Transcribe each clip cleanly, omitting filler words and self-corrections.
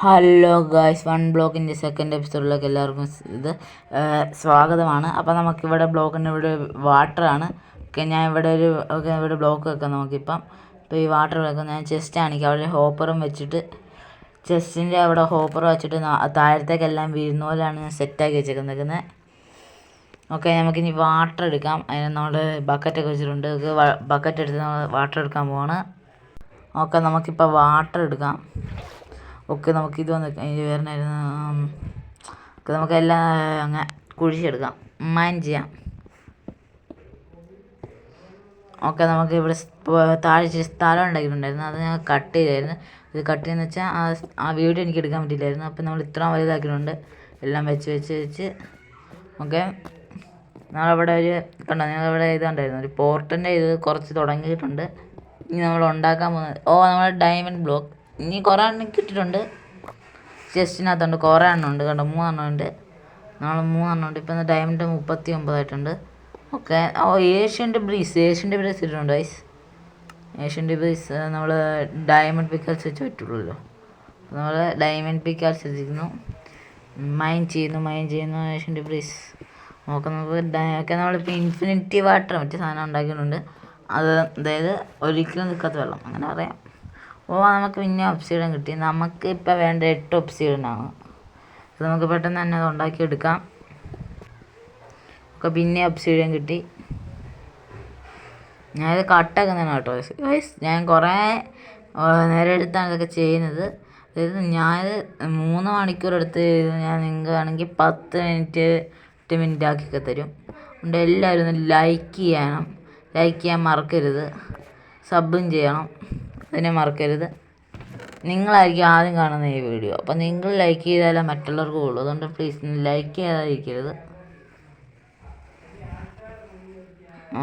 Hello guys, one ബ്ലോക്കിൻ്റെ second എപ്പിസോഡിലേക്ക് എല്ലാവർക്കും സ്വാഗതമാണ്. അപ്പോൾ നമുക്കിവിടെ ബ്ലോക്കിൻ്റെ ഇവിടെ വാട്ടറാണ്. ഞാൻ ഇവിടെ ബ്ലോക്ക് വെക്കാം നമുക്കിപ്പം. ഇപ്പോൾ ഈ വാട്ടർ വെക്കാം. ഞാൻ ചെസ്റ്റ് ആണെങ്കിൽ അവിടെ ഹോപ്പറും വെച്ചിട്ട് ചെസ്റ്റിൻ്റെ അവിടെ ഹോപ്പർ വെച്ചിട്ട് താഴത്തേക്കെല്ലാം വീഴുന്ന പോലെയാണ് ഞാൻ സെറ്റാക്കി വെച്ചേക്കുന്നത്. ഓക്കെ, നമുക്കിനി വാട്ടർ എടുക്കാം. അതിന് നമ്മൾ ബക്കറ്റൊക്കെ വെച്ചിട്ടുണ്ട്. ബക്കറ്റ് എടുത്ത് നമ്മൾ വാട്ടർ എടുക്കാൻ പോവാണ്. ഓക്കെ, നമുക്കിപ്പോൾ വാട്ടർ എടുക്കാം. ഓക്കെ, നമുക്കിത് അതിന് വേറെയായിരുന്നു. ഓക്കെ, നമുക്കെല്ലാം അങ്ങ് കുഴിച്ചെടുക്കാം, മൈൻ ചെയ്യാം. ഓക്കെ, നമുക്ക് ഇവിടെ താഴെ സ്ഥലം ഉണ്ടാക്കിയിട്ടുണ്ടായിരുന്നു. അത് ഞാൻ കട്ട് ചെയ്തായിരുന്നു. ഇത് കട്ട് ചെയ്യുന്ന വെച്ചാൽ ആ വീഡിയോ എനിക്ക് എടുക്കാൻ പറ്റില്ലായിരുന്നു. അപ്പം നമ്മൾ ഇത്ര വലുതാക്കിയിട്ടുണ്ട്. എല്ലാം വെച്ച് ഓക്കെ, നമ്മളവിടെ ഞങ്ങളിവിടെ ഇത് കണ്ടായിരുന്നു. ഒരു പോർട്ടിൻ്റെ ഇത് കുറച്ച് തുടങ്ങിയിട്ടുണ്ട്. ഇനി നമ്മൾ ഉണ്ടാക്കാൻ പോകുന്നത് നമ്മുടെ ഡയമണ്ട് ബ്ലോക്ക്. ഇനി കുറേ എണ്ണം കിട്ടിയിട്ടുണ്ട്. ചെസ്റ്റിനകത്തുണ്ട്, കുറേ എണ്ണം ഉണ്ട്. കണ്ടോ, 3 എണ്ണം ഉണ്ട്. നമ്മൾ 3 എണ്ണം ഉണ്ട്. ഇപ്പം ഡയമണ്ട് 39 ആയിട്ടുണ്ട്. ഓക്കെ, ഏഷ്യൻ്റെ ബ്രീസ് ഇട്ടിട്ടുണ്ട് ഗൈസ്. ഏഷ്യൻ്റെ ബ്രീസ് നമ്മൾ ഡയമണ്ട് പിക്കാൽസ് വെച്ച് പറ്റുള്ളൂ. നമ്മൾ ഡയമണ്ട് പിക്കാൽസ് വെച്ചിരിക്കുന്നു. മൈൻ ചെയ്യുന്നു ഏഷ്യൻ്റെ ബ്രീസ്. നമുക്ക് നമ്മളിപ്പോൾ ഇൻഫിനിറ്റി വാട്ടർ മറ്റേ സാധനം ഉണ്ടാക്കിയിട്ടുണ്ട്. അതായത് ഒരിക്കലും നിൽക്കാത്ത വെള്ളം, അങ്ങനെ പറയാം. നമുക്ക് പിന്നെ ഒബ്സിഡിയൻ കിട്ടി. നമുക്ക് ഇപ്പോൾ വേണ്ട 8 ഒബ്സിഡിയനാണ്. അത് നമുക്ക് പെട്ടെന്ന് തന്നെ അത് ഉണ്ടാക്കിയെടുക്കാം. ഒക്കെ പിന്നെ ഒബ്സിഡിയൻ കിട്ടി. ഞാനിത് കട്ടാക്കുന്നതാണ് കേട്ടോ ഗൈസ്. ഞാൻ കുറേ നേരം എടുത്താണ് ഇതൊക്കെ ചെയ്യുന്നത്. അതായത് ഞാനിത് 3 മണിക്കൂർ എടുത്ത് ഞാൻ നിങ്ങൾക്ക് വേണമെങ്കിൽ 10 മിനിറ്റ് 8 മിനിറ്റ് ആക്കിയൊക്കെ തരും. അതുകൊണ്ട് എല്ലാവരും ഒന്ന് ലൈക്ക് ചെയ്യാൻ മറക്കരുത്. സബും ചെയ്യണം, അതിനെ മറക്കരുത്. നിങ്ങളായിരിക്കും ആദ്യം കാണുന്ന ഈ വീഡിയോ. അപ്പോൾ നിങ്ങൾ ലൈക്ക് ചെയ്താലേ മറ്റുള്ളവർക്ക് ഉള്ളൂ. അതുകൊണ്ട് പ്ലീസ് ലൈക്ക് ചെയ്യാതിരിക്കരുത്.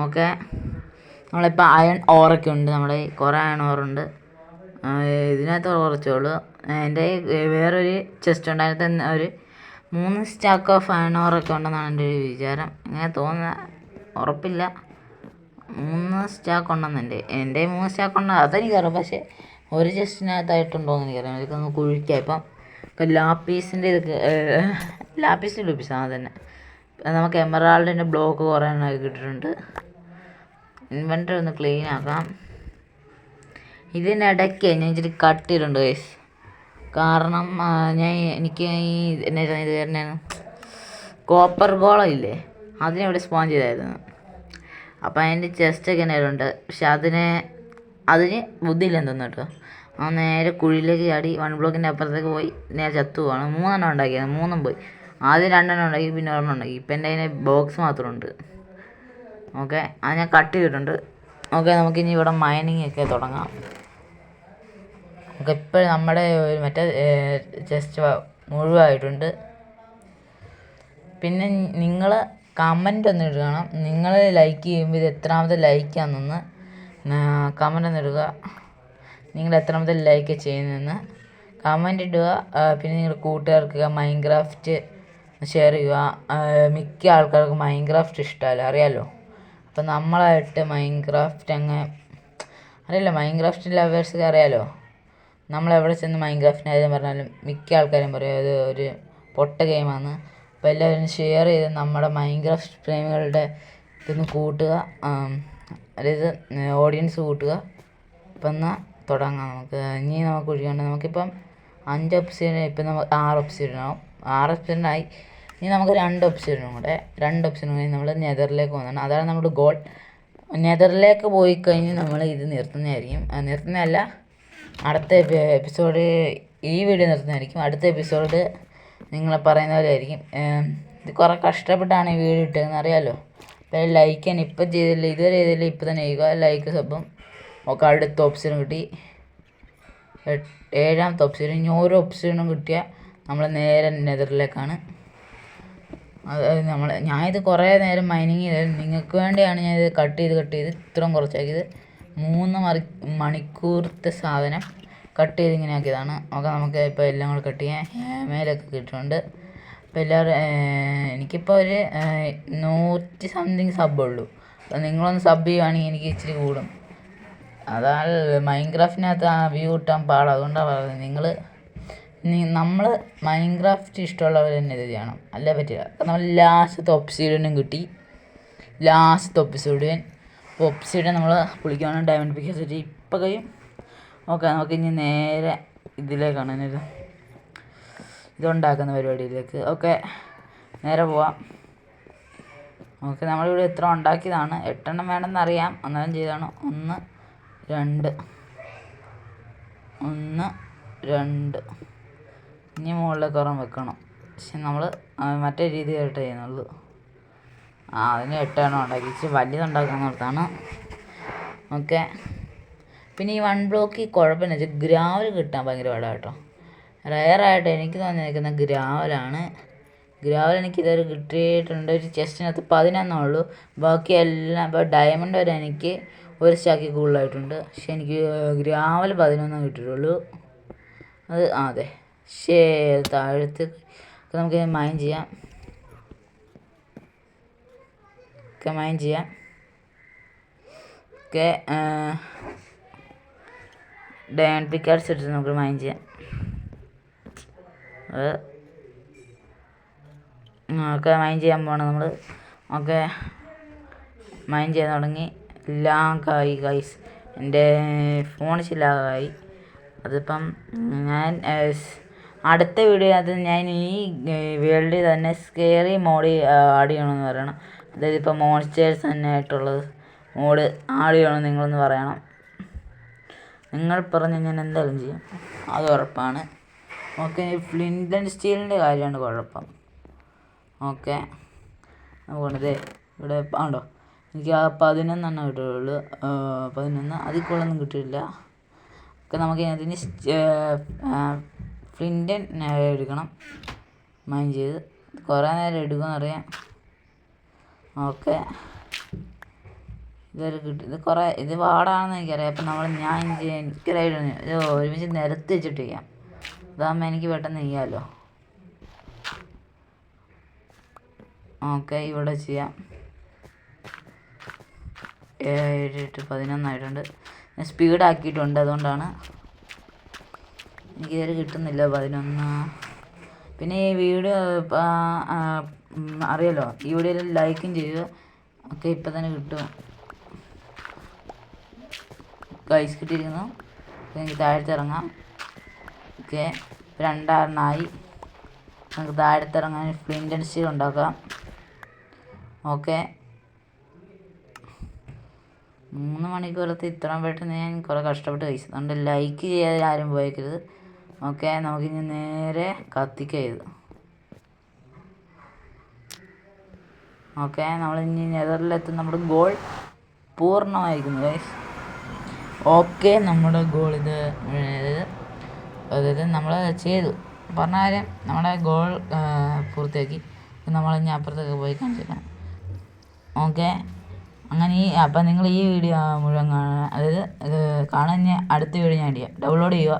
ഓക്കെ, നമ്മളിപ്പോൾ അയൺ ഓറൊക്കെ ഉണ്ട്. നമ്മുടെ കുറേ അയൺ ഓറുണ്ട്. ഇതിനകത്ത് കുറച്ചേ ഉള്ളൂ. എൻ്റെ വേറൊരു ചെസ്റ്റ് ഉണ്ട്. അതിനകത്ത് ഒരു 3 സ്റ്റാക്ക് ഓഫ് അയൺ ഓറൊക്കെ ഉണ്ടെന്നാണ് എൻ്റെ ഒരു വിചാരം. അങ്ങനെ തോന്നുന്നത്, ഉറപ്പില്ല. 3 സ്റ്റാക്ക് ഉണ്ടെന്ന് എൻ്റെ 3 സ്റ്റാക്ക് ഉണ്ടോ അതെനിക്കറിയാം. പക്ഷേ ഒരു ചെസ്റ്റിനകത്തായിട്ടുണ്ടോ എന്ന് എനിക്കറിയാം. ഇതൊക്കെ കുഴിക്കാം. ഇപ്പം ലാപ്പീസിൻ്റെ ലൂപ്പീസാണ് തന്നെ. നമുക്ക് എമറാൾഡിൻ്റെ ബ്ലോക്ക് കുറേ എണ്ണമൊക്കെ കിട്ടിയിട്ടുണ്ട്. ഇൻവെൻ്ററി ഒന്ന് ക്ലീൻ ആക്കാം. ഇതിനിടയ്ക്ക് ഞാൻ ഇച്ചിരി കട്ട് ചെയ്തിട്ടുണ്ട് ഗൈസ്. കാരണം എനിക്ക് ഇത് തന്നെയാണ് കോപ്പർ ഗോളം ഇല്ലേ, അതിനെവിടെ സ്പോൺ ചെയ്തായിരുന്നു. അപ്പം അതിൻ്റെ ചെസ്റ്റൊക്കെ ഉണ്ടായിട്ടുണ്ട്. പക്ഷെ അതിന് ബുദ്ധിയില്ലെന്ന് തോന്നുന്നു കേട്ടോ. ആ നേരെ കുഴിയിലേക്ക് ചാടി 1 ബ്ലോക്കിൻ്റെ അപ്പുറത്തേക്ക് പോയി നേരെ ചത്തു പോവാണ്. 3 എണ്ണം ഉണ്ടാക്കിയത്, 3 പോയി. ആദ്യം 2 എണ്ണം ഉണ്ടാക്കി, പിന്നെ 1 ഉണ്ടാക്കി. ഇപ്പം എൻ്റെ അതിന് ബോക്സ് മാത്രമുണ്ട്. ഓക്കെ, അത് ഞാൻ കട്ട് ചെയ്തിട്ടുണ്ട്. ഓക്കെ, നമുക്കിനി ഇവിടെ മൈനിങ് ഒക്കെ തുടങ്ങാം. ഓക്കെ, ഇപ്പോഴും നമ്മുടെ മറ്റേ ചെസ്റ്റ് മുഴുവായിട്ടുണ്ട്. പിന്നെ നിങ്ങൾ കമൻ്റ് ഒന്ന് ഇടണം. നിങ്ങൾ ലൈക്ക് ചെയ്യുമ്പോൾ ഇത് എത്രാമത്തെ ലൈക്കാണെന്നൊന്ന് കമൻ്റ് ഒന്ന് ഇടുക. നിങ്ങൾ എത്രാമത്തെ ലൈക്ക് ചെയ്യുന്നതെന്ന് കമൻ്റ് ഇടുക. പിന്നെ നിങ്ങളുടെ കൂട്ടുകാർക്ക് മൈൻക്രാഫ്റ്റ് ഷെയർ ചെയ്യുക. മിക്ക ആൾക്കാർക്ക് മൈൻക്രാഫ്റ്റ് ഇഷ്ടമല്ല, അറിയാമല്ലോ. അപ്പം നമ്മളായിട്ട് മൈൻക്രാഫ്റ്റ് അറിയാലോ, മൈൻക്രാഫ്റ്റ് ലവേഴ്സൊക്കെ അറിയാമല്ലോ. നമ്മളെവിടെ ചെന്ന് മൈൻക്രാഫ്റ്റിൻ്റെ കാര്യം പറഞ്ഞാലും മിക്ക ആൾക്കാരും പറയും അത് ഒരു പൊട്ട ഗെയിമാണ്. അപ്പോൾ എല്ലാവരും ഷെയർ ചെയ്ത് നമ്മുടെ മൈൻക്രാഫ്റ്റ് പ്രേമികളുടെ ഇതൊന്ന് കൂട്ടുക, അതായത് ഓഡിയൻസ് കൂട്ടുക. ഇപ്പം എന്നാൽ തുടങ്ങാം. ഇനി നമുക്ക് ഒഴിയാണ്ട് നമുക്കിപ്പം 5 ഒബ്സിഡിയൻ, ഇപ്പം നമുക്ക് 6 ഒബ്സിഡിയനാവും. 6 ഒബ്സിഡിയനായി. ഇനി നമുക്ക് 2 ഒബ്സിഡിയനും കൂടെ. 2 ഒബ്സിഡിയൻ കഴിഞ്ഞ് നമ്മൾ നെതറിലേക്ക് പോകുന്നതാണ്. അതാണ് നമ്മുടെ ഗോൾ. നെതറിലേക്ക് പോയി കഴിഞ്ഞ് നമ്മൾ ഇത് നിർത്തുന്നതല്ല, അടുത്ത എപ്പിസോഡ് ഈ വീഡിയോ നിർത്തുന്നതായിരിക്കും. അടുത്ത എപ്പിസോഡ് നിങ്ങൾ പറയുന്ന പോലെ ആയിരിക്കും. ഇത് കുറേ കഷ്ടപ്പെട്ടാണ് ഈ വീഡിയോ ഇട്ടതെന്ന് അറിയാമല്ലോ. അപ്പോൾ ലൈക്ക് ചെയ്യാൻ ഇപ്പം ചെയ്തില്ല, ഇതുവരെ ചെയ്തില്ല, ഇപ്പം തന്നെ ചെയ്യുക. ലൈക്ക് സബും ഒക്കെ. അടുത്ത ഓപ്ഷനും കിട്ടി, 7ാമത്തെ ഓപ്ഷൻ. ഇനി ഓരോ ഓപ്ഷനും കിട്ടിയാൽ നമ്മൾ നേരെ നെതറിലേക്കാണ്. ഞാനിത് കുറേ നേരം മൈനിങ് ചെയ്തായിരുന്നു. നിങ്ങൾക്ക് വേണ്ടിയാണ് ഞാനിത് കട്ട് ചെയ്ത് ഇത്രയും കുറച്ചാക്കിയത്. 3 മണിക്കൂറത്തെ സാധനം കട്ട് ചെയ്ത് ഇങ്ങനെ ആക്കിയതാണ്. നമുക്ക് ഇപ്പോൾ എല്ലാം കൂടെ കട്ട് ചെയ്യാൻ മേലൊക്കെ കിട്ടുന്നുണ്ട്. അപ്പോൾ എല്ലാവരും എനിക്കിപ്പോൾ ഒരു 100 സംതിങ് സബ്ബുള്ളൂ. അപ്പോൾ നിങ്ങളൊന്ന് സബ് ചെയ്യുവാണെങ്കിൽ എനിക്ക് ഇച്ചിരി കൂടും. അതാണ് മൈൻക്രാഫ്റ്റിനകത്ത് ആ വ്യൂ കിട്ടാൻ പാടാണ്. അതുകൊണ്ടാണ് പറയുന്നത്. നിങ്ങൾ നമ്മൾ മൈൻക്രാഫ്റ്റ് ഇഷ്ടമുള്ളവർ തന്നെ ഇത് ചെയ്യണം, അല്ലേ പറ്റില്ല. നമ്മൾ ലാസ്റ്റത്തെ ഒബ്സിഡിയനും കിട്ടി. ലാസ്റ്റത്തെ ഒബ്സിഡിയൻ നമ്മൾ പുളിക്കാനും ഡയമണ്ട് പിക്കാസ് വെച്ച് ഇപ്പം കഴിയും. ഓക്കെ, നമുക്ക് ഇനി നേരെ ഇതിലേക്കാണ് ഇതുണ്ടാക്കുന്ന പരിപാടിയിലേക്ക്. ഓക്കെ, നേരെ പോവാം. ഓക്കെ, നമ്മളിവിടെ എത്ര ഉണ്ടാക്കിയതാണ്, 8 എണ്ണം വേണമെന്നറിയാം, അന്നേരം ചെയ്താണ്. 1 2 1 2. ഇനി മുകളിലേക്ക് ഒരെണ്ണം വെക്കണം. പക്ഷെ നമ്മൾ മറ്റേ രീതിയായിട്ട് ചെയ്യുന്നുള്ളൂ. അതിന് 8 എണ്ണം ഉണ്ടാക്കി. ഇച്ചിരി വലുതുണ്ടാക്കാൻ ഓർത്താണ്. ഓക്കെ, പിന്നെ ഈ 1 ബ്ലോക്ക് കുഴപ്പമെന്ന് വെച്ചാൽ ഗ്രാവൽ കിട്ടാൻ ഭയങ്കര പാടാണ് കേട്ടോ. റയറായിട്ട് എനിക്ക് തോന്നിയിരിക്കുന്ന ഗ്രാവലാണ്. ഗ്രാവൽ എനിക്ക് ഇതുവരെ കിട്ടിയിട്ടുണ്ട്. ഒരു ചെസ്റ്റിനകത്ത് 11 ഉള്ളൂ. ബാക്കി എല്ലാം ഇപ്പോൾ ഡയമണ്ട് വരെ എനിക്ക് ഒരു സ്റ്റാക്കിൽ കൂടുതലായിട്ടുണ്ട്. പക്ഷെ എനിക്ക് ഗ്രാവൽ 11 കിട്ടിയിട്ടുള്ളൂ. അത് അതെ, താഴത്ത് നമുക്ക് മൈൻ ചെയ്യാം. ഓക്കെ, ഡയമണ്ട് പിക്കാർഡ്സ് എടുത്ത് നമുക്ക് മൈൻ ചെയ്യാം. ഓക്കെ, മൈൻ ചെയ്യാൻ പോകണം നമ്മൾ. ഓക്കെ, മൈൻ ചെയ്യാൻ തുടങ്ങി. ലാഗായി ഗൈസ്, എൻ്റെ ഫോണിൽ ലാഗായി. അതിപ്പം ഞാൻ അടുത്ത വീഡിയോയിനകത്ത് ഞാൻ ഈ വേൾഡിൽ തന്നെ സ്കെയറി മോഡ് ആഡ് ചെയ്യണമെന്ന് പറയണം. അതായത് ഇപ്പോൾ മോൺസ്റ്റേഴ്സ് തന്നെ ആയിട്ടുള്ളത് മോഡ് ആഡ് ചെയ്യണമെന്ന് നിങ്ങളൊന്ന് പറയണം. നിങ്ങൾ പറഞ്ഞ് ഞാൻ എന്തായാലും ചെയ്യും, അത് ഉറപ്പാണ്. ഓക്കെ, ഫ്ലിൻ്റ് ആൻഡ് സ്റ്റീലിൻ്റെ കാര്യമാണ് കുഴപ്പം. ഓക്കെ, അതുകൊണ്ടത് ഇവിടെ ആണ്ടോ എനിക്ക് ആ 11 കിട്ടുകയുള്ളൂ. 11 അതിൽ കൂടുതലൊന്നും കിട്ടിയില്ല. ഒക്കെ, നമുക്ക് അതിന് ഫ്ലിൻ്റ് എടുക്കണം. മൈൻ ചെയ്ത് കുറേ നേരം എടുക്കുമെന്നറിയാം. ഓക്കെ, ഇതൊരു കിട്ടി. ഇത് പാടാണെന്ന് എനിക്കറിയാം. അപ്പം എനിക്കൊരായിട്ട് ഇത് ഒരുമിച്ച് നിരത്തി വെച്ചിട്ട് ചെയ്യാം. അതാകുമ്പോൾ എനിക്ക് പെട്ടെന്ന് ചെയ്യാമല്ലോ. ഓക്കെ, ഇവിടെ ചെയ്യാം. 7 8 11 ആയിട്ടുണ്ട്. ഞാൻ സ്പീഡാക്കിയിട്ടുണ്ട്, അതുകൊണ്ടാണ് എനിക്കിതുവരെ കിട്ടുന്നില്ല 11. പിന്നെ ഈ വീഡിയോ അറിയാലോ, ഈ വീഡിയോയിൽ ലൈക്കും ചെയ്യുക. ഓക്കെ, ഇപ്പം തന്നെ കിട്ടും ഗൈസ്, കിട്ടിയിരിക്കുന്നു. എനിക്ക് താഴത്ത് ഇറങ്ങാം. ഓക്കെ, 2 എണ്ണമായി. നമുക്ക് താഴത്ത് ഇറങ്ങാൻ ഫ്ലിൻ്റ് ആൻഡ് സ്റ്റീൽ ഉണ്ടാക്കാം. ഓക്കെ, 3 മണിക്കൂറത്തെ ഇത്രയും പെട്ടെന്ന് ഞാൻ കുറേ കഷ്ടപ്പെട്ട് കഴിച്ചു. അതുകൊണ്ട് ലൈക്ക് ചെയ്യാതെ ആരും പോയേക്കരുത്. ഓക്കെ, നമുക്കിനി നേരെ കത്തിക്കരുത്. ഓക്കെ, നമ്മളിനി നെതറിലെത്തും. നമ്മുടെ ഗോൾ പൂർണ്ണമായിരിക്കുന്നു ഗൈസ്. ഓക്കെ, നമ്മുടെ ഗോൾ അതായത് നമ്മൾ ചെയ്തു പറഞ്ഞ കാര്യം, നമ്മുടെ ഗോൾ പൂർത്തിയാക്കി. നമ്മളിനി അപ്പുറത്തൊക്കെ പോയി കാണിച്ചിട്ടാണ്. ഓക്കെ, അങ്ങനെ അപ്പം നിങ്ങൾ ഈ വീഡിയോ മുഴുവൻ കാണുക. അതായത് കാണാൻ അടുത്ത വീഡിയോ ഞാൻ ഡൗൺലോഡ് ചെയ്യുക.